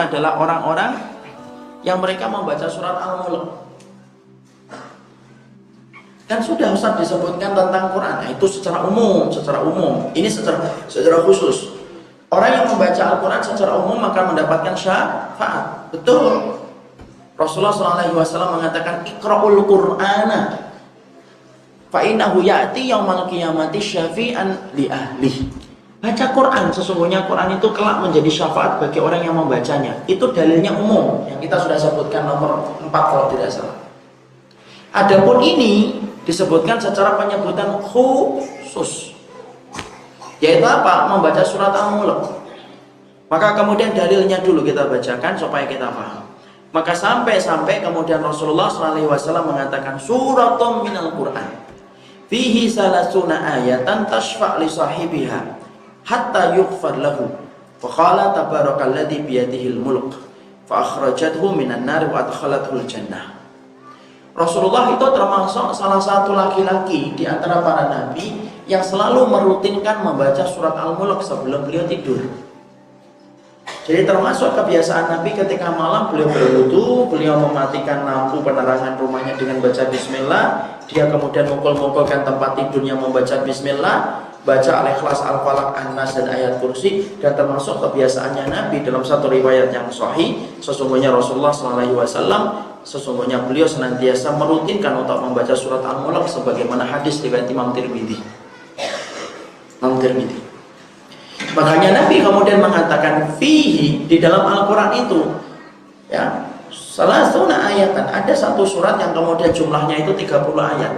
adalah orang-orang yang mereka membaca surat Al-Mulk. Kan sudah Ustaz disebutkan tentang Quran. Nah, itu secara umum. Ini secara khusus. Orang yang membaca Al-Quran secara umum akan mendapatkan syafaat. Betul. Rasulullah SAW mengatakan Iqra'ul Qur'ana fa innahu ya'ti yaumal qiyamati syafi'an li ahli. Baca Quran, sesungguhnya Quran itu kelak menjadi syafaat bagi orang yang membacanya. Itu dalilnya umum yang kita sudah sebutkan nomor 4 kalau tidak salah. Adapun ini disebutkan secara penyebutan khusus, yaitu apa? Membaca surat Al-Mulk. Maka kemudian dalilnya dulu kita bacakan supaya kita paham. Maka sampai kemudian Rasulullah SAW mengatakan suratum minal Quran fihi salasuna ayatan tashfa' li sahibiha hatta yughfar lahu. Fa qala tabarakalladzi biyadihil mulk fa akhrajathu minan nar wa adkhalathul jannah. Rasulullah itu termasuk salah satu laki-laki di antara para nabi yang selalu merutinkan membaca surat Al-Mulk sebelum beliau tidur. Jadi termasuk kebiasaan Nabi ketika malam beliau berwudu, beliau mematikan lampu penerangan rumahnya dengan baca bismillah, dia kemudian mukul-mukulkan tempat tidurnya membaca bismillah, baca Al-Ikhlas, Al-Falaq, An-Nas dan ayat kursi. Dan termasuk kebiasaannya Nabi dalam satu riwayat yang sahih, sesungguhnya Rasulullah SAW, sesungguhnya beliau senantiasa merutinkan untuk membaca surat Al-Mulk sebagaimana hadis riwayat Imam Tirmidzi. Makanya Nabi kemudian mengatakan fihi, di dalam Al-Quran itu ya, salasuna ayatan, ada satu surat yang kemudian jumlahnya itu 30 ayat,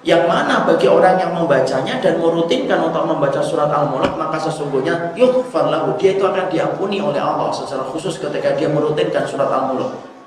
yang mana bagi orang yang membacanya dan merutinkan untuk membaca surat Al-Mulk, maka sesungguhnya yughfar lahu, dia itu akan diampuni oleh Allah secara khusus ketika dia merutinkan surat Al-Mulk.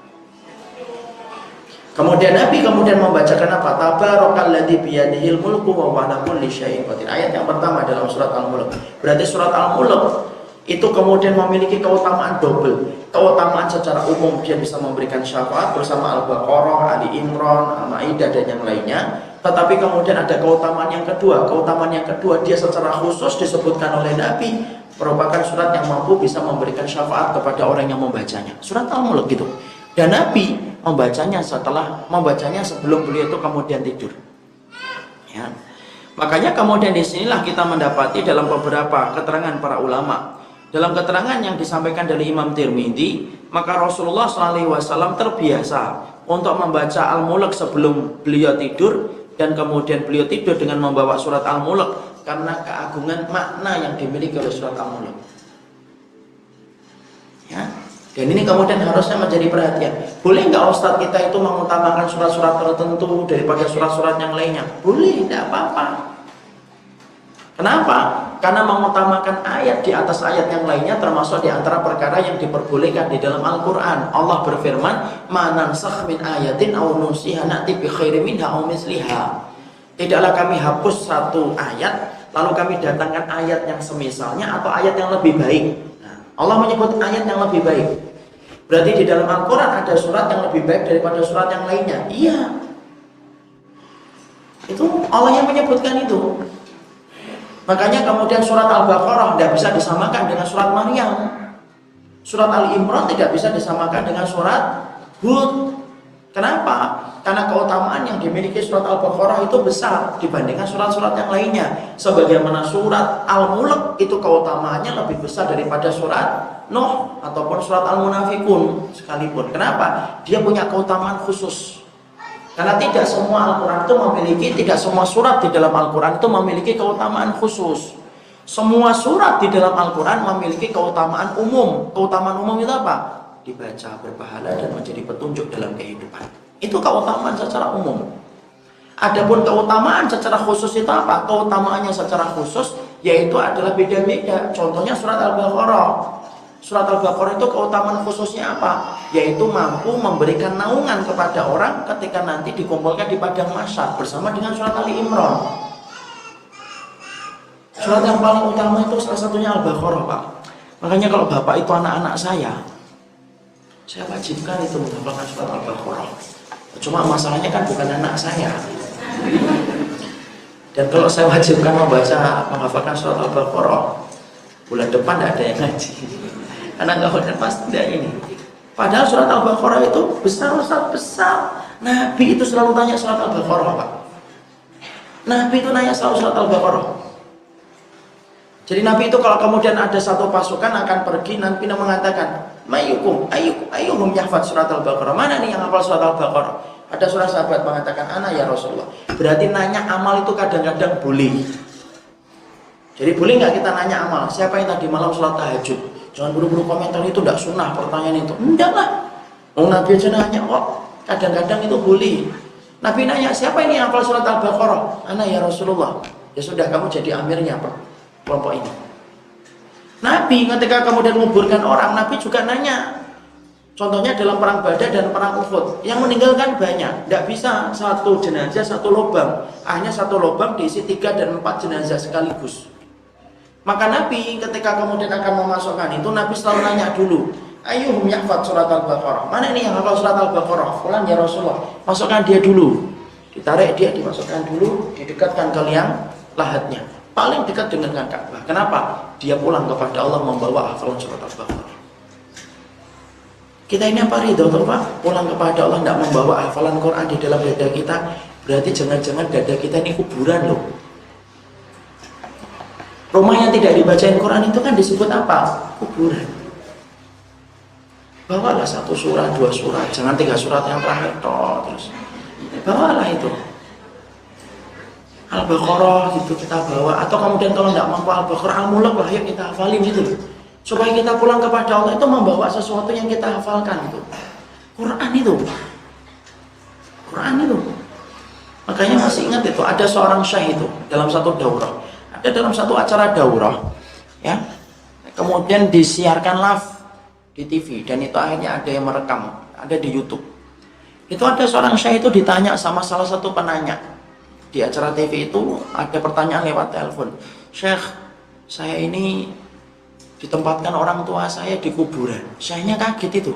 Kemudian Nabi membacakan apa? Tabarakalladzi biyadihil mulku wa huwa ala kulli syai'in qadir. Ayat yang pertama dalam surat Al-Mulk. Berarti surat Al-Mulk itu kemudian memiliki keutamaan double. Keutamaan secara umum, dia bisa memberikan syafaat bersama Al-Baqarah, Ali Imran, Al-Maidah dan yang lainnya. Tetapi kemudian ada keutamaan yang kedua. Keutamaan yang kedua, dia secara khusus disebutkan oleh Nabi merupakan surat yang mampu bisa memberikan syafaat kepada orang yang membacanya. Surat Al-Mulk gitu. Dan Nabi membacanya sebelum beliau itu kemudian tidur. Ya. Makanya kemudian disinilah kita mendapati dalam beberapa keterangan para ulama, dalam keterangan yang disampaikan dari Imam Tirmidzi, maka Rasulullah SAW terbiasa untuk membaca Al-Mulk sebelum beliau tidur, dan kemudian beliau tidur dengan membawa surat Al-Mulk karena keagungan makna yang dimiliki oleh surat Al-Mulk. Ya. Dan ini kemudian harusnya menjadi perhatian. Boleh nggak Ustadz kita itu mengutamakan surat-surat tertentu daripada surat-surat yang lainnya? Boleh, tidak apa-apa. Kenapa? Karena mengutamakan ayat di atas ayat yang lainnya termasuk di antara perkara yang diperbolehkan di dalam Al-Quran. Allah berfirman, "Ma nansakh min ayatin aw nunsiha na'ti bi khairin minha aw misliha." Tidaklah kami hapus satu ayat lalu kami datangkan ayat yang semisalnya atau ayat yang lebih baik. Allah menyebut ayat yang lebih baik. Berarti di dalam Al-Quran ada surat yang lebih baik daripada surat yang lainnya. Iya. Itu Allah yang menyebutkan itu. Makanya kemudian surat Al-Baqarah tidak bisa disamakan dengan surat Maryam. Surat Al-Imran tidak bisa disamakan dengan surat Hud. Kenapa? Karena keutamaan yang dimiliki surat Al-Baqarah itu besar dibandingkan surat-surat yang lainnya. Sebagaimana surat Al-Mulk itu keutamaannya lebih besar daripada surat Nuh ataupun surat Al-Munafikun sekalipun. Kenapa? Dia punya keutamaan khusus. Karena tidak semua Al-Quran itu tidak semua surat di dalam Al-Quran itu memiliki keutamaan khusus. Semua surat di dalam Al-Quran memiliki keutamaan umum. Keutamaan umum itu apa? Dibaca berpahala dan menjadi petunjuk dalam kehidupan. Itu keutamaan secara umum. Adapun keutamaan secara khusus itu apa? Keutamaannya secara khusus yaitu adalah beda-beda. Contohnya surat Al-Baqarah. Surat Al-Baqarah itu keutamaan khususnya apa? Yaitu mampu memberikan naungan kepada orang ketika nanti dikumpulkan di padang mahsyar bersama dengan surat Ali Imran. Surat yang paling utama itu salah satunya Al-Baqarah, Pak. Makanya kalau Bapak itu anak-anak saya wajibkan itu menghafalkan surat Al-Baqarah. Cuma masalahnya kan bukan anak saya. Dan kalau saya wajibkan menghafalkan surat Al-Baqarah, bulan depan tidak ada yang ngaji. Karena kemudian pasti tidak ini. Padahal surat Al-Baqarah itu besar, Ustaz, besar. Nabi itu selalu tanya surat Al-Baqarah, Pak. Nabi itu nanya selalu surat Al-Baqarah. Jadi Nabi itu kalau kemudian ada satu pasukan akan pergi, Nabi mengatakan, ayyuhum yahfaz surat Al-Baqarah. Mana nih yang hafal surat Al-Baqarah? Ada seorang sahabat mengatakan, ana ya Rasulullah. Berarti nanya amal itu kadang-kadang boleh. Jadi boleh nggak kita nanya amal? Siapa yang tadi malam sholat tahajud? Jangan buru-buru komentar itu tidak sunnah pertanyaan itu. Enggak lah. Nabi aja nanya kok. Kadang-kadang itu boleh. Nabi nanya, siapa ini yang hafal surat Al-Baqarah? Ana ya Rasulullah. Ya sudah, kamu jadi amirnya Pak, kelompok ini. Nabi ketika kemudian menguburkan orang, Nabi juga nanya. Contohnya dalam perang Badar dan perang Uhud, yang meninggalkan banyak, tidak bisa satu jenazah satu lubang, hanya satu lubang diisi 3 dan 4 jenazah sekaligus. Maka Nabi ketika kemudian akan memasukkan itu, Nabi selalu nanya dulu, ayyuhum yahfaz surat Al-Baqarah. Mana ini yang hafal surat Al-Baqarah? Fulan ya Rasulullah. Masukkan dia dulu. Ditarik dia, dimasukkan dulu, didekatkan ke liang lahatnya. Paling dekat dengan Ka'bah. Kenapa? Dia pulang kepada Allah membawa hafalan surat Al-Baqarah. Kita ini apa ridho tuh Pak? Pulang kepada Allah tidak membawa hafalan Quran di dalam dada kita, berarti jangan-jangan dada kita ini kuburan loh. Rumah yang tidak dibacain Quran itu kan disebut apa? Kuburan. Bawalah 1 surat, 2 surat, jangan 3 surat yang terakhir toh, terus bawalah itu Al-Baqarah gitu kita bawa, atau kemudian kalau tidak mampu Al-Baqarah, Al-Mulk lah yuk kita hafalin gitu loh. Supaya kita pulang kepada Allah itu membawa sesuatu yang kita hafalkan itu. Quran itu. Makanya masih ingat itu ada seorang syekh itu dalam satu daurah. Ada dalam satu acara daurah ya. Kemudian disiarkan live di TV dan itu akhirnya ada yang merekam, ada di YouTube. Itu ada seorang syekh itu ditanya sama salah satu penanya. Di acara TV itu ada pertanyaan lewat telepon. Syekh, saya ini ditempatkan orang tua saya di kuburan. Syekhnya kaget itu.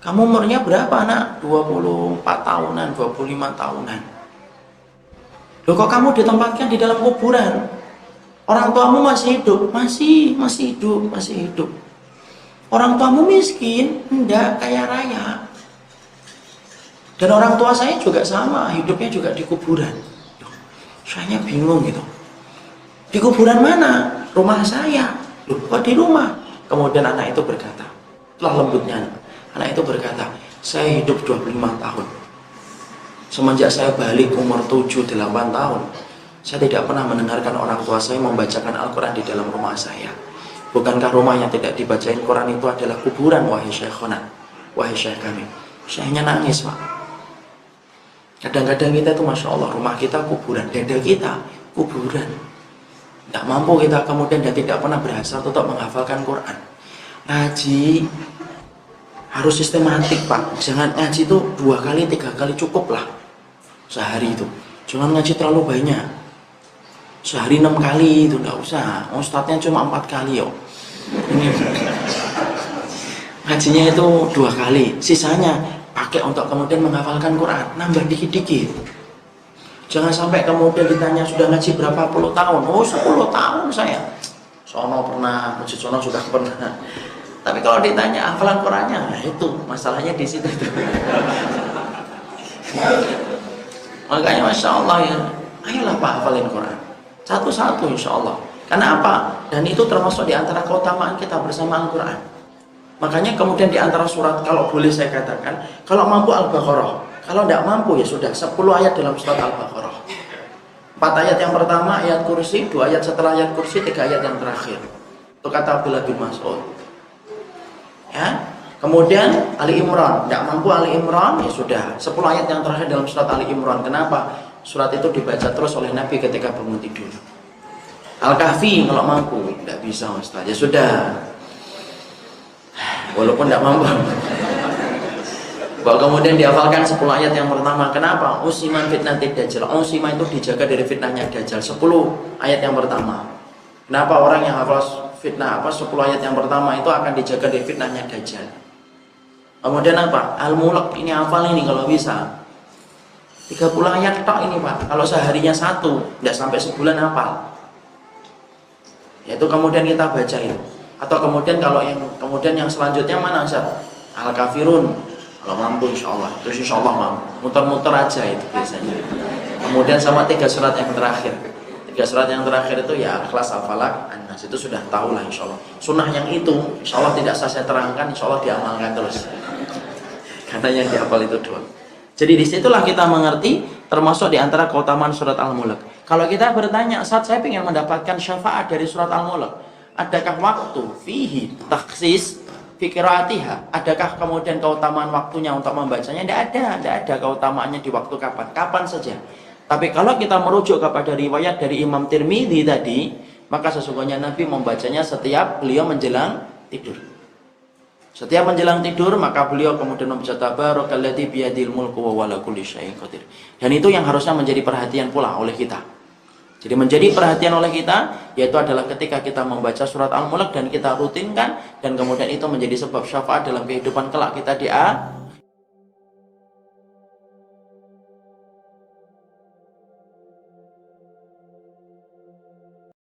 Kamu umurnya berapa nak? 24 tahunan, 25 tahunan. Loh kok kamu ditempatkan di dalam kuburan? Orang tuamu masih hidup? Masih hidup. Orang tuamu miskin? Enggak, kaya raya. Dan orang tua saya juga sama, hidupnya juga di kuburan. Saya bingung gitu. Di kuburan mana? Rumah saya. Loh, kok di rumah? Kemudian anak itu berkata, telah lembutnya anak itu berkata, saya hidup 25 tahun. Semenjak saya balik umur 7-8 tahun, saya tidak pernah mendengarkan orang tua saya membacakan Al-Quran di dalam rumah saya. Bukankah rumah yang tidak dibacain Quran itu adalah kuburan, wahai syekhona, wahai syekh kami? Syekhnya nangis Pak. Kadang-kadang kita itu Masya Allah, rumah kita kuburan, dada kita kuburan. Tidak mampu kita kemudian dan tidak pernah berhasil untuk menghafalkan Quran. Ngaji harus sistematik Pak. Jangan ngaji itu 2 kali 3 kali cukup lah sehari itu. Jangan ngaji terlalu banyak. Sehari 6 kali itu tidak usah. Ustadznya cuma 4 kali yo. Ini ngajinya itu 2 kali. Sisanya pakai untuk kemudian menghafalkan Quran. Nambah dikit-dikit. Jangan sampai kemudian ditanya sudah ngaji berapa puluh tahun. Oh 10 tahun saya. Sono pernah, Masjid Sono sudah pernah. Tapi kalau ditanya hafalan Qurannya, nah itu masalahnya di situ itu. Makanya Masya Allah ya, ayolah Pak hafalin Quran. Satu-satu Insya Allah. Karena apa? Dan itu termasuk di antara keutamaan kita bersama Al-Quran. Makanya kemudian di antara surat, kalau boleh saya katakan, kalau mampu Al-Baqarah. Kalau tidak mampu ya sudah 10 ayat dalam surat Al-Baqarah. 4 ayat yang pertama ayat kursi, 2 ayat setelah ayat kursi, 3 ayat yang terakhir. Itu kata Abdullah bin Mas'ud. Ya. Kemudian Ali Imran, tidak mampu Ali Imran ya sudah 10 ayat yang terakhir dalam surat Ali Imran. Kenapa? Surat itu dibaca terus oleh Nabi ketika bangun tidur. Al-Kahfi kalau mampu, tidak bisa Ustaz. Ya sudah. Walaupun tidak mampu. Bahwa kemudian dihafalkan 10 ayat yang pertama. Kenapa? Usiman fitnatid dajjal. Usima itu dijaga dari fitnahnya dajjal. 10 ayat yang pertama. Kenapa orang yang hafal fitnah 10 ayat yang pertama itu akan dijaga dari fitnahnya dajjal. Kemudian apa? Al-Mulk ini hafal ini kalau bisa. 30 ayat tok ini Pak. Kalau seharinya 1, tidak sampai sebulan hafal. Yaitu kemudian kita baca itu. Atau kemudian kalau yang Kemudian yang selanjutnya mana Ustaz? Al-Kafirun. Kalau mampu insyaallah. Terus insyaallah mampu. Muter-muter aja itu biasanya. Kemudian sama 3 surat yang terakhir. 3 surat yang terakhir itu ya Al-Ikhlas, Al-Falaq, An-Nas. Itu sudah tahu lah insyaallah. Sunnah yang itu insyaallah tidak usah saya terangkan, insyaallah diamalkan terus. Karena yang dihafal itu doang. Jadi disitulah kita mengerti termasuk di antara keutamaan surat Al-Mulk. Kalau kita bertanya, saat saya ingin mendapatkan syafaat dari surat Al-Mulk, adakah waktu fihi taksis fikiratiha? Adakah kemudian keutamaan waktunya untuk membacanya? Tidak ada keutamaannya di waktu kapan saja. Tapi kalau kita merujuk kepada riwayat dari Imam Tirmidzi tadi, maka sesungguhnya Nabi membacanya setiap beliau menjelang tidur. Setiap menjelang tidur, maka beliau kemudian membaca tabarakalladzi biyadil mulku wa huwa ala kulli syai'in qadir. Dan itu yang harusnya menjadi perhatian pula oleh kita. Jadi menjadi perhatian oleh kita, yaitu adalah ketika kita membaca surat Al-Mulk dan kita rutinkan, dan kemudian itu menjadi sebab syafaat dalam kehidupan kelak kita di